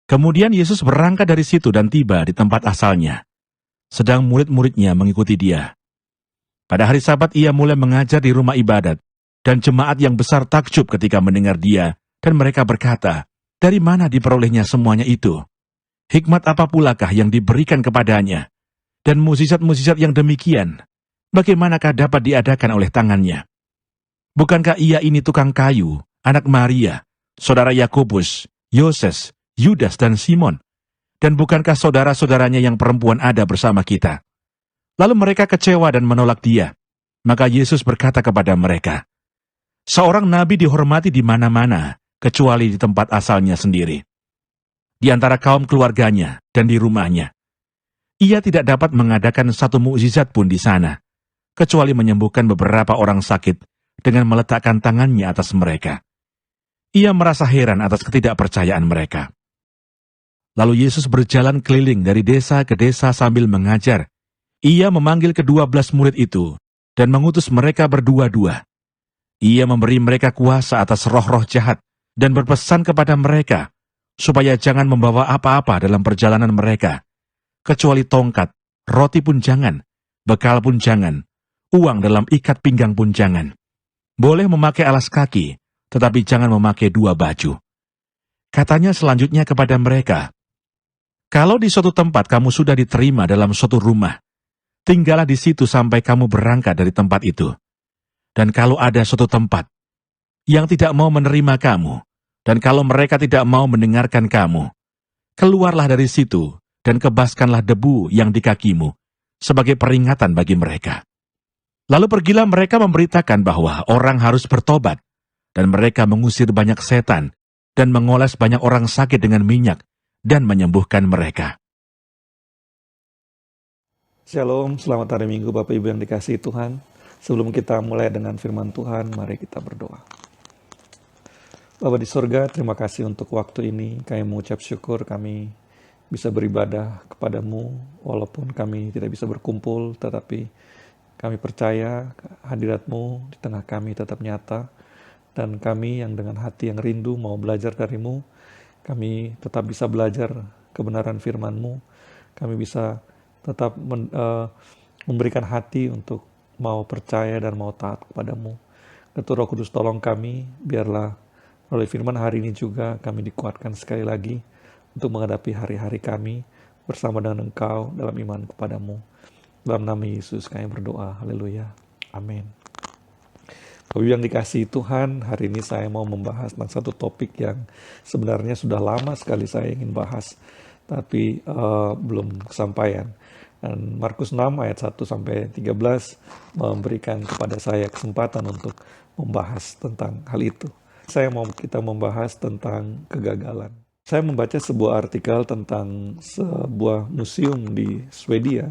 Kemudian Yesus berangkat dari situ dan tiba di tempat asalnya. Sedang murid-muridnya mengikuti dia. Pada hari Sabat ia mulai mengajar di rumah ibadat, dan jemaat yang besar takjub ketika mendengar dia, dan mereka berkata, "Dari mana diperolehnya semuanya itu? Hikmat apa pulakah yang diberikan kepadanya? Dan mukjizat-mukjizat yang demikian, bagaimanakah dapat diadakan oleh tangannya? Bukankah ia ini tukang kayu, anak Maria, saudara Yakobus, Yoses, Yudas, dan Simon? Dan bukankah saudara-saudaranya yang perempuan ada bersama kita?" Lalu mereka kecewa dan menolak dia. Maka Yesus berkata kepada mereka, "Seorang nabi dihormati di mana-mana, kecuali di tempat asalnya sendiri, di antara kaum keluarganya dan di rumahnya. Ia tidak dapat mengadakan satu mukjizat pun di sana, kecuali menyembuhkan beberapa orang sakit dengan meletakkan tangannya atas mereka." Ia merasa heran atas ketidakpercayaan mereka. Lalu Yesus berjalan keliling dari desa ke desa sambil mengajar. Ia memanggil ke-12 murid itu dan mengutus mereka berdua-dua. Ia memberi mereka kuasa atas roh-roh jahat dan berpesan kepada mereka supaya jangan membawa apa-apa dalam perjalanan mereka, kecuali tongkat, roti pun jangan, bekal pun jangan, uang dalam ikat pinggang pun jangan. Boleh memakai alas kaki, tetapi jangan memakai 2 baju. Katanya selanjutnya kepada mereka, "Kalau di suatu tempat kamu sudah diterima dalam suatu rumah, tinggallah di situ sampai kamu berangkat dari tempat itu. Dan kalau ada suatu tempat yang tidak mau menerima kamu, dan kalau mereka tidak mau mendengarkan kamu, keluarlah dari situ dan kebaskanlah debu yang di kakimu sebagai peringatan bagi mereka." Lalu pergilah mereka memberitakan bahwa orang harus bertobat, dan mereka mengusir banyak setan dan mengoles banyak orang sakit dengan minyak dan menyembuhkan mereka. Shalom, selamat hari Minggu Bapak Ibu yang dikasihi Tuhan. Sebelum kita mulai dengan firman Tuhan, mari kita berdoa. Bapa di surga, terima kasih untuk waktu ini. Kami mengucap syukur kami bisa beribadah kepadamu, walaupun kami tidak bisa berkumpul, tetapi kami percaya hadirat-Mu di tengah kami tetap nyata. Dan kami yang dengan hati yang rindu mau belajar dari-Mu, kami tetap bisa belajar kebenaran firman-Mu. Kami bisa tetap memberikan hati untuk mau percaya dan mau taat kepadamu. Ketua Roh Kudus tolong kami, biarlah melalui firman hari ini juga kami dikuatkan sekali lagi untuk menghadapi hari-hari kami bersama dengan Engkau dalam iman kepadamu. Dalam nama Yesus kami berdoa, haleluya, amin. Bapak yang dikasihi Tuhan, hari ini saya mau membahas tentang satu topik yang sebenarnya sudah lama sekali saya ingin bahas, tapi belum kesampaian. Dan Markus 6 ayat 1-13 memberikan kepada saya kesempatan untuk membahas tentang hal itu. Kita membahas tentang kegagalan. Saya membaca sebuah artikel tentang sebuah museum di Swedia.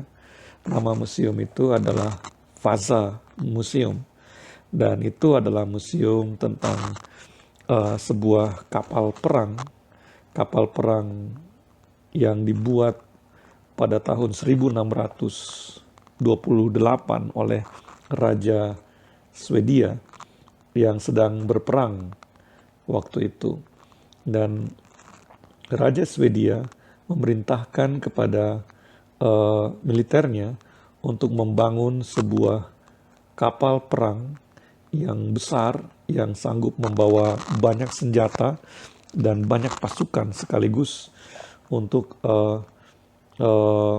Nama museum itu adalah Vasa Museum. Dan itu adalah museum tentang sebuah kapal perang yang dibuat pada tahun 1628 oleh Raja Swedia yang sedang berperang waktu itu. Dan Raja Swedia memerintahkan kepada militernya untuk membangun sebuah kapal perang yang besar, yang sanggup membawa banyak senjata dan banyak pasukan sekaligus untuk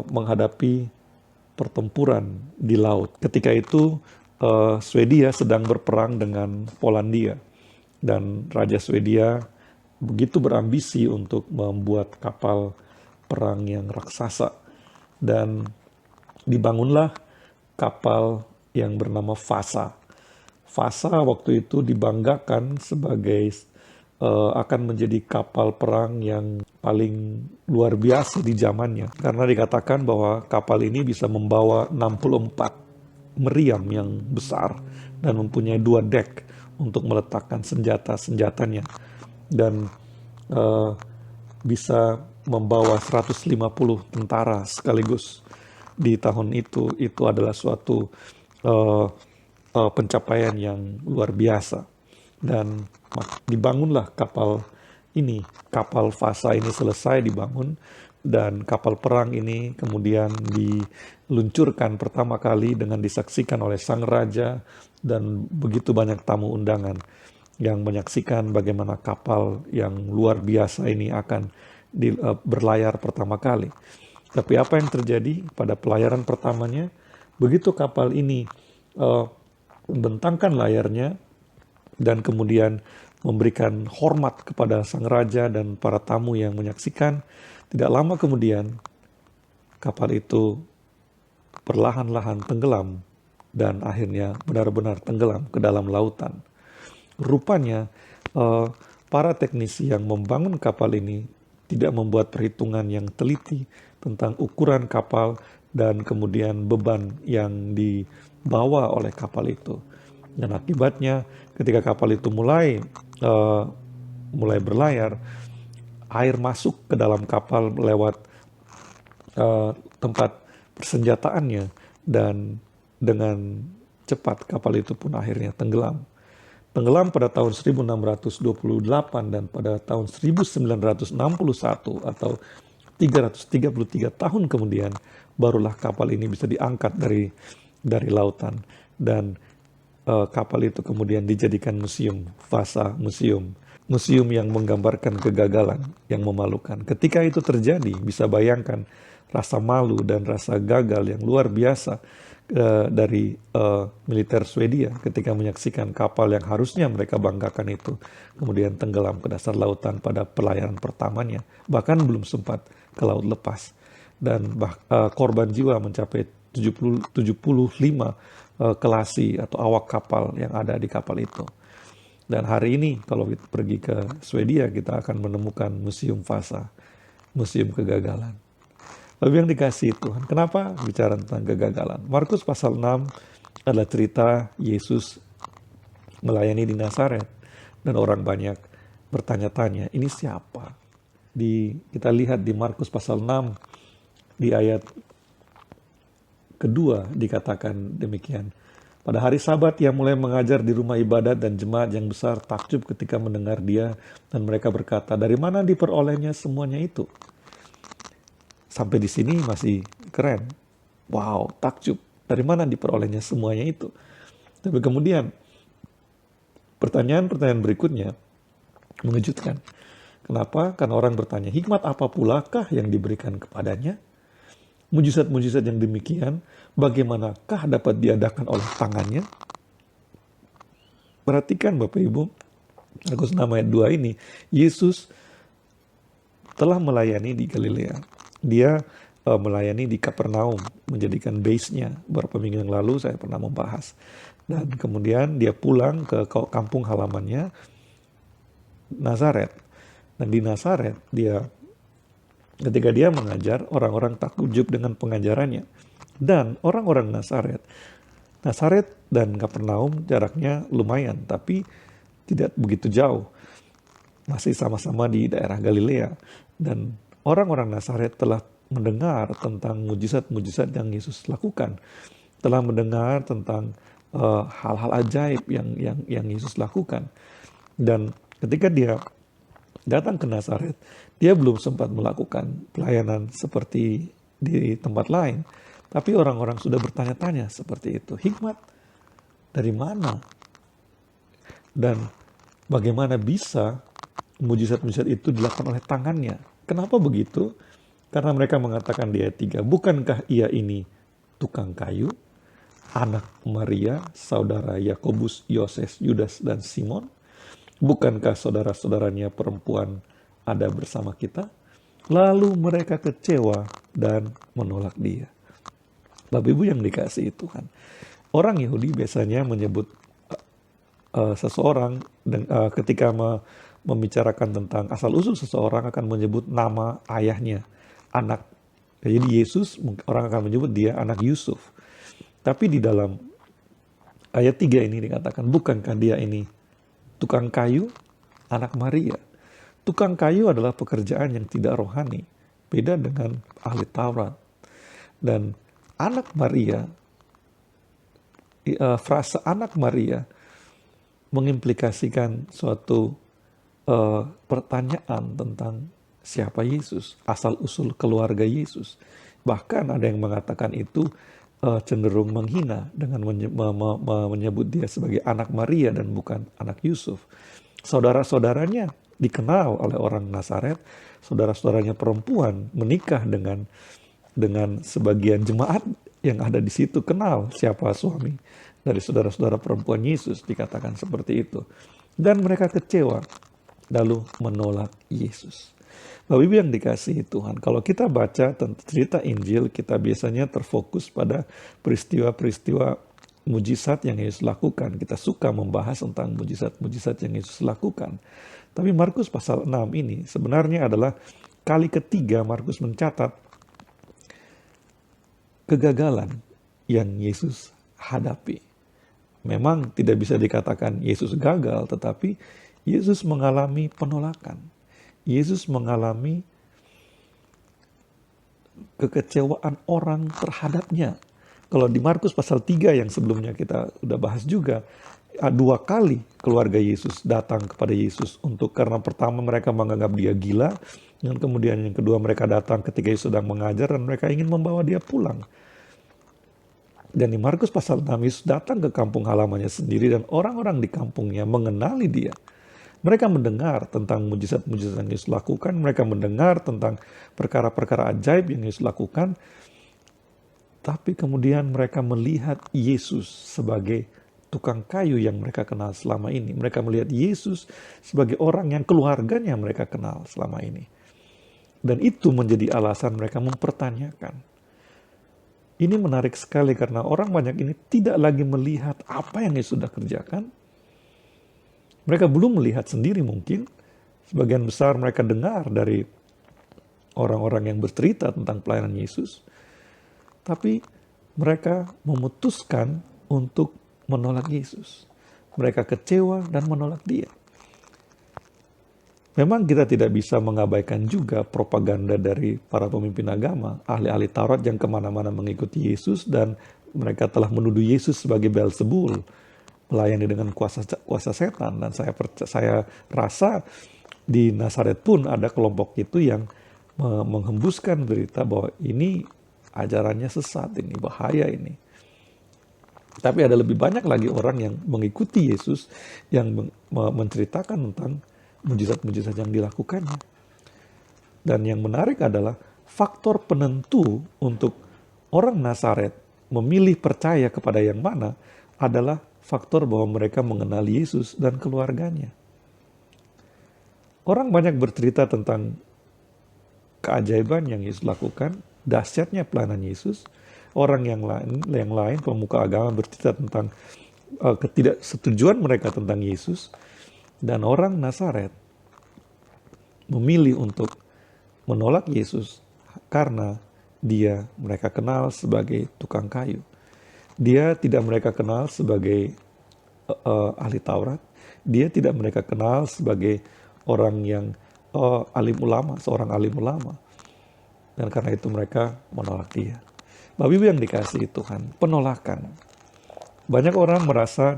menghadapi pertempuran di laut. Ketika itu Swedia sedang berperang dengan Polandia, dan Raja Swedia begitu berambisi untuk membuat kapal perang yang raksasa, dan dibangunlah kapal yang bernama Vasa. Vasa waktu itu dibanggakan sebagai akan menjadi kapal perang yang paling luar biasa di zamannya. Karena dikatakan bahwa kapal ini bisa membawa 64 meriam yang besar dan mempunyai 2 dek untuk meletakkan senjata-senjatanya. Dan bisa membawa 150 tentara sekaligus di tahun itu. Itu adalah suatu pencapaian yang luar biasa. Dan dibangunlah kapal ini kapal Fasa ini selesai dibangun dan kapal perang ini kemudian diluncurkan pertama kali dengan disaksikan oleh sang raja dan begitu banyak tamu undangan yang menyaksikan bagaimana kapal yang luar biasa ini akan berlayar pertama kali. Tapi apa yang terjadi pada pelayaran pertamanya? Begitu kapal ini membentangkan layarnya dan kemudian memberikan hormat kepada sang raja dan para tamu yang menyaksikan, tidak lama kemudian kapal itu perlahan-lahan tenggelam dan akhirnya benar-benar tenggelam ke dalam lautan. Rupanya para teknisi yang membangun kapal ini tidak membuat perhitungan yang teliti tentang ukuran kapal dan kemudian beban yang dibawa oleh kapal itu. Dan akibatnya ketika kapal itu mulai berlayar, air masuk ke dalam kapal lewat tempat persenjataannya dan dengan cepat kapal itu pun akhirnya tenggelam. Tenggelam pada tahun 1628 dan pada tahun 1961 atau 333 tahun kemudian barulah kapal ini bisa diangkat dari lautan dan kapal itu kemudian dijadikan museum, Fasa Museum. Museum yang menggambarkan kegagalan yang memalukan. Ketika itu terjadi, bisa bayangkan rasa malu dan rasa gagal yang luar biasa dari militer Swedia ketika menyaksikan kapal yang harusnya mereka banggakan itu kemudian tenggelam ke dasar lautan pada pelayaran pertamanya, bahkan belum sempat ke laut lepas. Dan korban jiwa mencapai 75 kelasi atau awak kapal yang ada di kapal itu. Dan hari ini kalau kita pergi ke Swedia, kita akan menemukan Museum Fasa, Museum Kegagalan. Lalu yang dikasihi Tuhan, kenapa bicara tentang kegagalan? Markus pasal 6 adalah cerita Yesus melayani di Nazaret. Dan orang banyak bertanya-tanya, ini siapa? Kita lihat di Markus pasal 6, di ayat kedua dikatakan demikian. Pada hari Sabat ia mulai mengajar di rumah ibadat dan jemaat yang besar takjub ketika mendengar dia. Dan mereka berkata, dari mana diperolehnya semuanya itu? Sampai di sini masih keren. Wow, takjub. Dari mana diperolehnya semuanya itu? Tapi kemudian pertanyaan-pertanyaan berikutnya mengejutkan. Kenapa? Karena orang bertanya, hikmat apa pulakah yang diberikan kepadanya? Mujizat-mujizat yang demikian, bagaimanakah dapat diadakan oleh tangannya? Perhatikan Bapak Ibu, Markus 6 ayat 2 ini, Yesus telah melayani di Galilea. Dia melayani di Kapernaum, menjadikan base-nya. Beberapa minggu yang lalu saya pernah membahas. Dan kemudian dia pulang ke kampung halamannya, Nazaret. Dan di Nazaret, ketika dia mengajar, orang-orang takjub dengan pengajarannya. Dan orang-orang Nazaret dan Kapernaum jaraknya lumayan, tapi tidak begitu jauh. Masih sama-sama di daerah Galilea. Dan orang-orang Nazaret telah mendengar tentang mujizat-mujizat yang Yesus lakukan. Telah mendengar tentang hal-hal ajaib yang Yesus lakukan. Dan ketika dia datang ke Nazaret, dia belum sempat melakukan pelayanan seperti di tempat lain. Tapi orang-orang sudah bertanya-tanya seperti itu. Hikmat dari mana? Dan bagaimana bisa mujizat-mujizat itu dilakukan oleh tangannya? Kenapa begitu? Karena mereka mengatakan di ayat 3, bukankah ia ini tukang kayu, anak Maria, saudara Yakobus, Yoses, Yudas, dan Simon? Bukankah saudara-saudaranya perempuan ada bersama kita? Lalu mereka kecewa dan menolak dia. Bapak Ibu yang dikasihi Tuhan, orang Yahudi biasanya menyebut seseorang ketika membicarakan tentang asal-usul seseorang akan menyebut nama ayahnya, anak. Jadi Yesus, orang akan menyebut dia anak Yusuf. Tapi di dalam ayat 3 ini dikatakan, bukankah dia ini tukang kayu, anak Maria? Tukang kayu adalah pekerjaan yang tidak rohani, beda dengan ahli Taurat. Dan anak Maria, frase anak Maria mengimplikasikan suatu pertanyaan tentang siapa Yesus, asal-usul keluarga Yesus. Bahkan ada yang mengatakan itu cenderung menghina dengan menyebut dia sebagai anak Maria dan bukan anak Yusuf. Saudara-saudaranya dikenal oleh orang Nazaret, saudara-saudaranya perempuan menikah dengan sebagian jemaat yang ada di situ, kenal siapa suami dari saudara-saudara perempuan Yesus, dikatakan seperti itu. Dan mereka kecewa, lalu menolak Yesus. Bapak Ibu yang dikasihi Tuhan, kalau kita baca tentang cerita Injil, kita biasanya terfokus pada peristiwa-peristiwa mujizat yang Yesus lakukan. Kita suka membahas tentang mujizat-mujizat yang Yesus lakukan. Tapi Markus pasal 6 ini sebenarnya adalah kali ketiga Markus mencatat kegagalan yang Yesus hadapi. Memang tidak bisa dikatakan Yesus gagal, tetapi Yesus mengalami penolakan. Yesus mengalami kekecewaan orang terhadapnya. Kalau di Markus pasal 3 yang sebelumnya kita udah bahas juga, 2 kali keluarga Yesus datang kepada Yesus karena pertama mereka menganggap dia gila, dan kemudian yang kedua mereka datang ketika Yesus sedang mengajar dan mereka ingin membawa dia pulang. Dan di Markus pasal 6 Yesus datang ke kampung halamannya sendiri dan orang-orang di kampungnya mengenali dia. Mereka mendengar tentang mujizat-mujizat yang Yesus lakukan, mereka mendengar tentang perkara-perkara ajaib yang Yesus lakukan, tapi kemudian mereka melihat Yesus sebagai tukang kayu yang mereka kenal selama ini. Mereka melihat Yesus sebagai orang yang keluarganya mereka kenal selama ini. Dan itu menjadi alasan mereka mempertanyakan. Ini menarik sekali karena orang banyak ini tidak lagi melihat apa yang Yesus sudah kerjakan. Mereka belum melihat sendiri mungkin. Sebagian besar mereka dengar dari orang-orang yang bercerita tentang pelayanan Yesus. Tapi mereka memutuskan untuk menolak Yesus. Mereka kecewa dan menolak dia. Memang kita tidak bisa mengabaikan juga propaganda dari para pemimpin agama, ahli-ahli Taurat yang kemana-mana mengikuti Yesus dan mereka telah menuduh Yesus sebagai Beelzebul, melayani dengan kuasa setan. Dan saya rasa di Nazaret pun ada kelompok itu yang menghembuskan berita bahwa ini ajarannya sesat, ini bahaya ini. Tapi ada lebih banyak lagi orang yang mengikuti Yesus yang menceritakan tentang mujizat-mujizat yang dilakukannya. Dan yang menarik adalah faktor penentu untuk orang Nazaret memilih percaya kepada yang mana adalah faktor bahwa mereka mengenal Yesus dan keluarganya. Orang banyak bercerita tentang keajaiban yang Yesus lakukan, dahsyatnya pelayanan Yesus. Orang yang lain pemuka agama bercerita tentang ketidaksetujuan mereka tentang Yesus. Dan orang Nazaret memilih untuk menolak Yesus karena mereka kenal sebagai tukang kayu. Dia tidak mereka kenal sebagai ahli Taurat. Dia tidak mereka kenal sebagai orang yang alim ulama, seorang alim ulama. Dan karena itu mereka menolak dia. Bapak Ibu yang dikasihi Tuhan, penolakan. Banyak orang merasa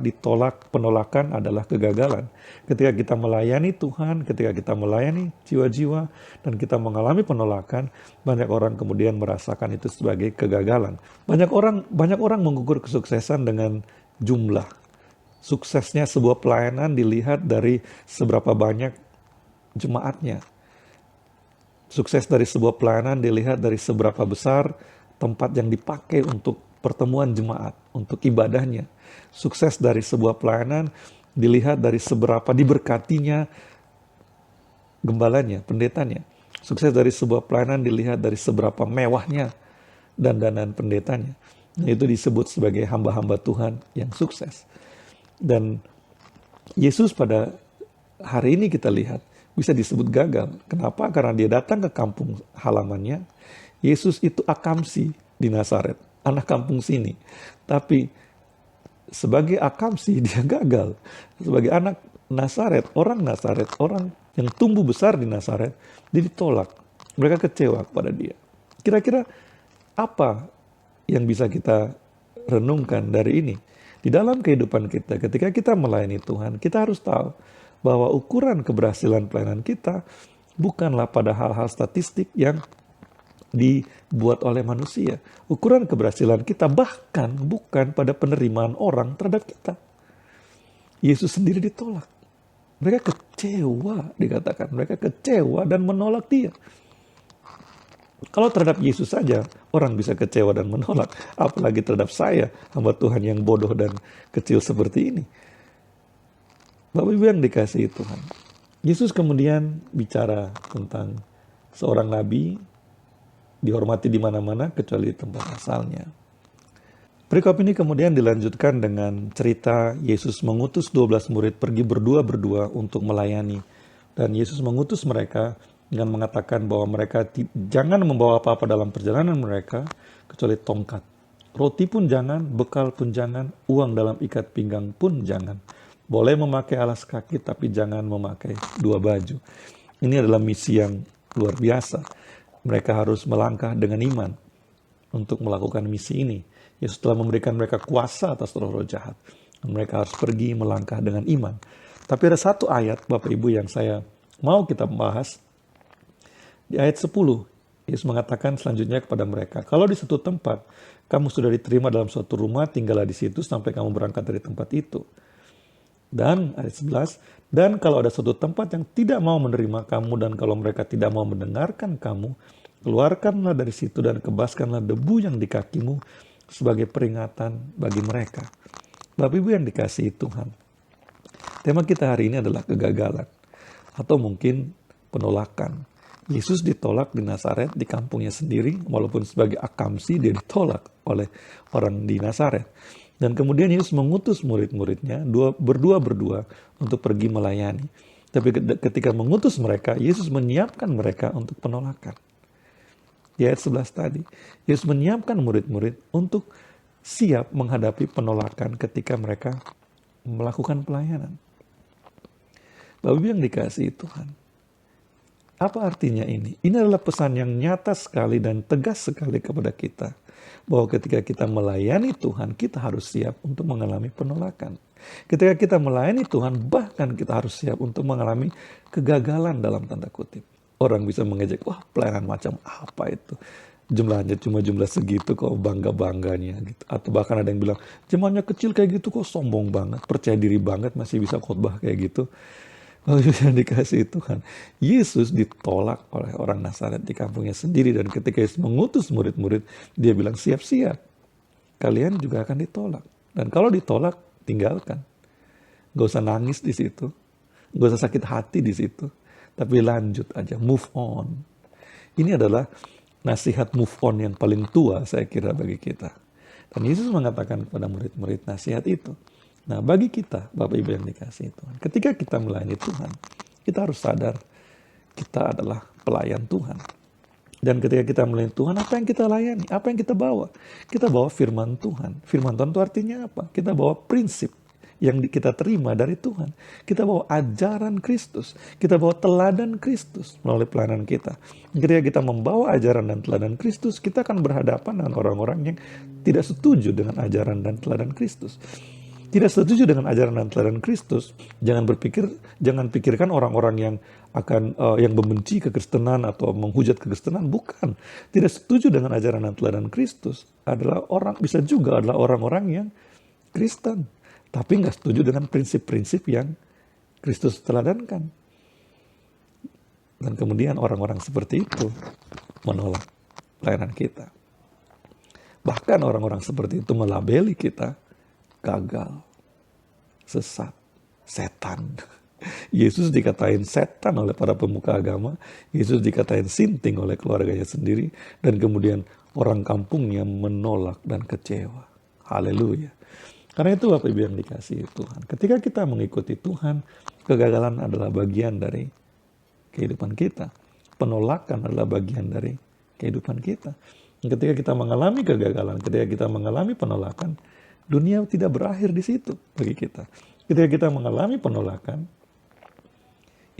penolakan adalah kegagalan. Ketika kita melayani Tuhan, ketika kita melayani jiwa-jiwa, dan kita mengalami penolakan, banyak orang kemudian merasakan itu sebagai kegagalan. Banyak orang mengukur kesuksesan dengan jumlah. Suksesnya sebuah pelayanan dilihat dari seberapa banyak jemaatnya. Sukses dari sebuah pelayanan dilihat dari seberapa besar tempat yang dipakai untuk pertemuan jemaat, untuk ibadahnya. Sukses dari sebuah pelayanan dilihat dari seberapa diberkatinya gembalanya, pendetanya. Sukses dari sebuah pelayanan dilihat dari seberapa mewahnya dandanan pendetanya. Nah, itu disebut sebagai hamba-hamba Tuhan yang sukses. Dan Yesus pada hari ini kita lihat bisa disebut gagal. Kenapa? Karena dia datang ke kampung halamannya. Yesus itu akamsi di Nazaret, anak kampung sini. Tapi sebagai akamsi dia gagal. Sebagai anak Nazaret, orang yang tumbuh besar di Nazaret, dia ditolak. Mereka kecewa kepada dia. Kira-kira apa yang bisa kita renungkan dari ini? Di dalam kehidupan kita, ketika kita melayani Tuhan, kita harus tahu bahwa ukuran keberhasilan pelayanan kita bukanlah pada hal-hal statistik yang dibuat oleh manusia. Ukuran keberhasilan kita bahkan bukan pada penerimaan orang terhadap kita. Yesus sendiri ditolak. Mereka kecewa, dikatakan. Mereka kecewa dan menolak dia. Kalau terhadap Yesus saja, orang bisa kecewa dan menolak. Apalagi terhadap saya, hamba Tuhan yang bodoh dan kecil seperti ini. Bapak Ibu yang dikasihi Tuhan. Yesus kemudian bicara tentang seorang nabi dihormati di mana-mana kecuali di tempat asalnya. Perikop ini kemudian dilanjutkan dengan cerita Yesus mengutus 12 murid pergi berdua-berdua untuk melayani. Dan Yesus mengutus mereka dengan mengatakan bahwa mereka jangan membawa apa-apa dalam perjalanan mereka kecuali tongkat. Roti pun jangan, bekal pun jangan, uang dalam ikat pinggang pun jangan. Boleh memakai alas kaki tapi jangan memakai 2 baju. Ini adalah misi yang luar biasa. Mereka harus melangkah dengan iman untuk melakukan misi ini. Yesus telah memberikan mereka kuasa atas roh-roh jahat. Mereka harus pergi melangkah dengan iman. Tapi ada satu ayat, Bapak Ibu, yang saya mau kita bahas. Di ayat 10, Yesus mengatakan selanjutnya kepada mereka, kalau di suatu tempat, kamu sudah diterima dalam suatu rumah, tinggallah di situ sampai kamu berangkat dari tempat itu. Dan ayat 11, dan kalau ada suatu tempat yang tidak mau menerima kamu, dan kalau mereka tidak mau mendengarkan kamu, keluarkanlah dari situ dan kebaskanlah debu yang di kakimu sebagai peringatan bagi mereka. Bapak Ibu yang dikasihi Tuhan, tema kita hari ini adalah kegagalan, atau mungkin penolakan. Yesus ditolak di Nazaret, di kampungnya sendiri, walaupun sebagai akamsi dia ditolak oleh orang di Nazaret. Dan kemudian Yesus mengutus murid-muridnya berdua-berdua untuk pergi melayani. Tapi ketika mengutus mereka, Yesus menyiapkan mereka untuk penolakan. Di ayat 11 tadi, Yesus menyiapkan murid-murid untuk siap menghadapi penolakan ketika mereka melakukan pelayanan. Bapak Ibu yang dikasihi Tuhan, apa artinya ini? Ini adalah pesan yang nyata sekali dan tegas sekali kepada kita. Bahwa ketika kita melayani Tuhan, kita harus siap untuk mengalami penolakan. Ketika kita melayani Tuhan, bahkan kita harus siap untuk mengalami kegagalan dalam tanda kutip. Orang bisa mengejek, wah pelayanan macam apa itu? Jumlahnya cuma jumlah segitu kok bangga-bangganya gitu. Atau bahkan ada yang bilang, jemaatnya kecil kayak gitu kok sombong banget, percaya diri banget masih bisa khotbah kayak gitu. Oh, yang dikasihi Tuhan, Yesus ditolak oleh orang Nazaret di kampungnya sendiri. Dan ketika Yesus mengutus murid-murid, dia bilang siap-siap, kalian juga akan ditolak. Dan kalau ditolak, tinggalkan. Gak usah nangis di situ, gak usah sakit hati di situ, tapi lanjut aja, move on. Ini adalah nasihat move on yang paling tua saya kira bagi kita. Dan Yesus mengatakan kepada murid-murid nasihat itu. Nah, bagi kita, Bapak Ibu yang dikasihi Tuhan, ketika kita melayani Tuhan, kita harus sadar kita adalah pelayan Tuhan. Dan ketika kita melayani Tuhan, apa yang kita layani? Apa yang kita bawa? Kita bawa firman Tuhan. Firman Tuhan itu artinya apa? Kita bawa prinsip yang kita terima dari Tuhan. Kita bawa ajaran Kristus. Kita bawa teladan Kristus melalui pelayanan kita. Ketika kita membawa ajaran dan teladan Kristus, kita akan berhadapan dengan orang-orang yang tidak setuju dengan ajaran dan teladan Kristus. Tidak setuju dengan ajaran dan teladan Kristus, jangan pikirkan orang-orang yang akan yang membenci kekristenan atau menghujat kekristenan, bukan. Tidak setuju dengan ajaran dan teladan Kristus adalah bisa juga adalah orang-orang yang Kristen, tapi nggak setuju dengan prinsip-prinsip yang Kristus teladankan. Dan kemudian orang-orang seperti itu menolak pelayanan kita. Bahkan orang-orang seperti itu melabeli kita gagal, sesat, setan. Yesus dikatain setan oleh para pemuka agama. Yesus dikatain sinting oleh keluarganya sendiri. Dan kemudian orang kampungnya menolak dan kecewa. Haleluya. Karena itu Bapak Ibu yang dikasihi Tuhan, ketika kita mengikuti Tuhan, kegagalan adalah bagian dari kehidupan kita. Penolakan adalah bagian dari kehidupan kita. Ketika kita mengalami kegagalan, ketika kita mengalami penolakan, dunia tidak berakhir di situ bagi kita. Ketika kita mengalami penolakan,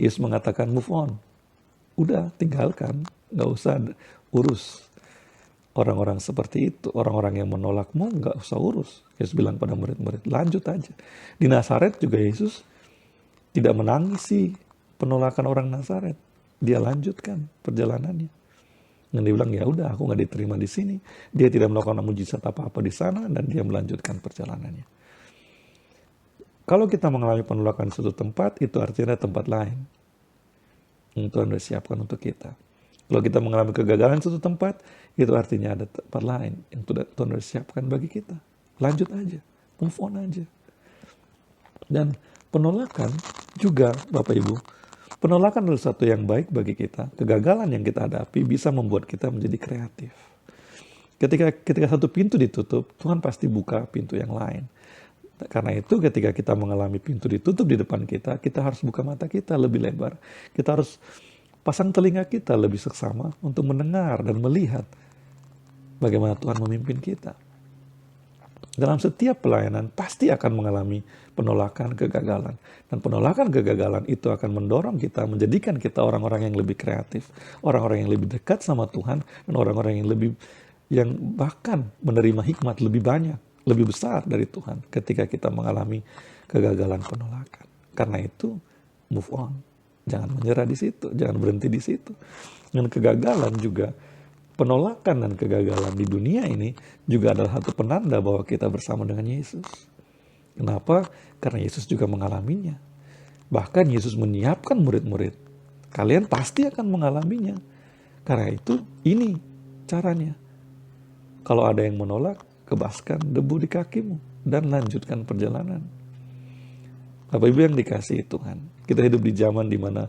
Yesus mengatakan move on. Udah, tinggalkan. Gak usah urus orang-orang seperti itu. Orang-orang yang menolakmu gak usah urus. Yesus bilang pada murid-murid, lanjut aja. Di Nazaret juga Yesus tidak menangisi penolakan orang Nazaret. Dia lanjutkan perjalanannya. Dan dia bilang, ya udah, aku nggak diterima di sini. Dia tidak melakukan mujizat apa-apa di sana, dan dia melanjutkan perjalanannya. Kalau kita mengalami penolakan di suatu tempat, itu artinya ada tempat lain yang Tuhan sudah siapkan untuk kita. Kalau kita mengalami kegagalan di suatu tempat, itu artinya ada tempat lain yang Tuhan sudah siapkan bagi kita. Lanjut aja, move on aja. Dan penolakan juga, Bapak Ibu, penolakan adalah sesuatu yang baik bagi kita. Kegagalan yang kita hadapi bisa membuat kita menjadi kreatif. Ketika satu pintu ditutup, Tuhan pasti buka pintu yang lain. Karena itu ketika kita mengalami pintu ditutup di depan kita, kita harus buka mata kita lebih lebar. Kita harus pasang telinga kita lebih seksama untuk mendengar dan melihat bagaimana Tuhan memimpin kita. Dalam setiap pelayanan pasti akan mengalami penolakan, kegagalan. Dan penolakan, kegagalan itu akan mendorong kita, menjadikan kita orang-orang yang lebih kreatif, orang-orang yang lebih dekat sama Tuhan, dan orang-orang yang bahkan menerima hikmat lebih banyak, lebih besar dari Tuhan ketika kita mengalami kegagalan, penolakan. Karena itu, move on. Jangan menyerah di situ, jangan berhenti di situ. Dan kegagalan juga, penolakan dan kegagalan di dunia ini juga adalah satu penanda bahwa kita bersama dengan Yesus. Kenapa? Karena Yesus juga mengalaminya. Bahkan Yesus menyiapkan murid-murid. Kalian pasti akan mengalaminya. Karena itu, ini caranya. Kalau ada yang menolak, kebaskan debu di kakimu dan lanjutkan perjalanan. Bapak Ibu yang dikasihi Tuhan, kita hidup di zaman di mana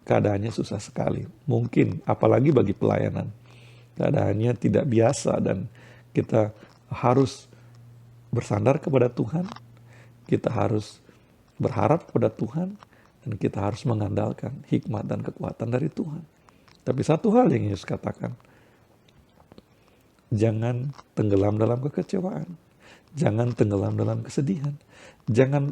keadaannya susah sekali. Mungkin apalagi bagi pelayanan. Keadaannya tidak biasa dan kita harus bersandar kepada Tuhan. Kita harus berharap kepada Tuhan dan kita harus mengandalkan hikmat dan kekuatan dari Tuhan. Tapi satu hal yang Yesus katakan, jangan tenggelam dalam kekecewaan. Jangan tenggelam dalam kesedihan. Jangan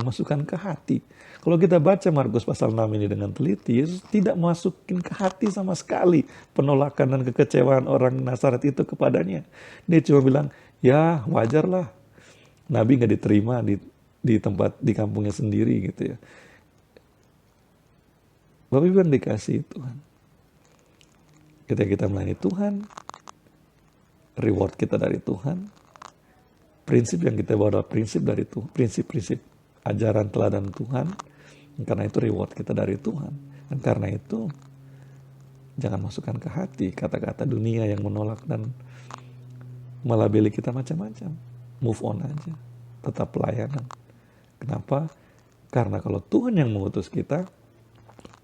masukkan ke hati. Kalau kita baca Markus pasal 6 ini dengan teliti, Yesus tidak masukin ke hati sama sekali penolakan dan kekecewaan orang Nazaret itu kepadanya. Dia cuma bilang, ya wajarlah. Nabi nggak diterima di kampungnya sendiri gitu ya. Bapak Ibu yang dikasihi Tuhan. Ketika kita melayani Tuhan, reward kita dari Tuhan, prinsip yang kita bawa adalah prinsip dari Tuhan, prinsip-prinsip ajaran teladan Tuhan, karena itu reward kita dari Tuhan. Dan karena itu, jangan masukkan ke hati kata-kata dunia yang menolak dan melabeli kita macam-macam. Move on aja, tetap pelayanan. Kenapa? Karena kalau Tuhan yang mengutus kita,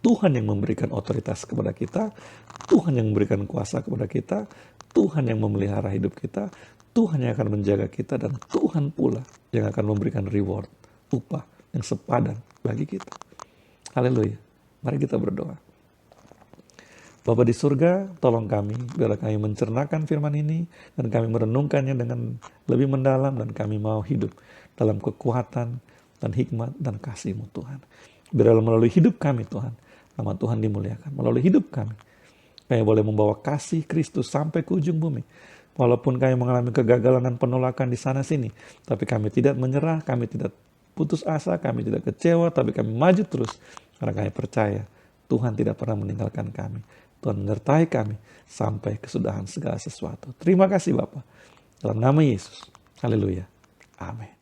Tuhan yang memberikan otoritas kepada kita, Tuhan yang memberikan kuasa kepada kita, Tuhan yang memelihara hidup kita, Tuhan yang akan menjaga kita, dan Tuhan pula yang akan memberikan reward, upah yang sepadan bagi kita. Haleluya. Mari kita berdoa. Bapa di surga, tolong kami, biarlah kami mencernakan firman ini, dan kami merenungkannya dengan lebih mendalam, dan kami mau hidup dalam kekuatan dan hikmat dan kasih-Mu Tuhan. Biarlah melalui hidup kami Tuhan, nama Tuhan dimuliakan. Melalui hidup kami boleh membawa kasih Kristus sampai ke ujung bumi. Walaupun kami mengalami kegagalan dan penolakan di sana sini, tapi kami tidak menyerah, kami tidak putus asa, kami tidak kecewa, tapi kami maju terus. Karena kami percaya Tuhan tidak pernah meninggalkan kami. Tuhan menyertai kami sampai kesudahan segala sesuatu. Terima kasih Bapa. Dalam nama Yesus. Haleluya. Amin.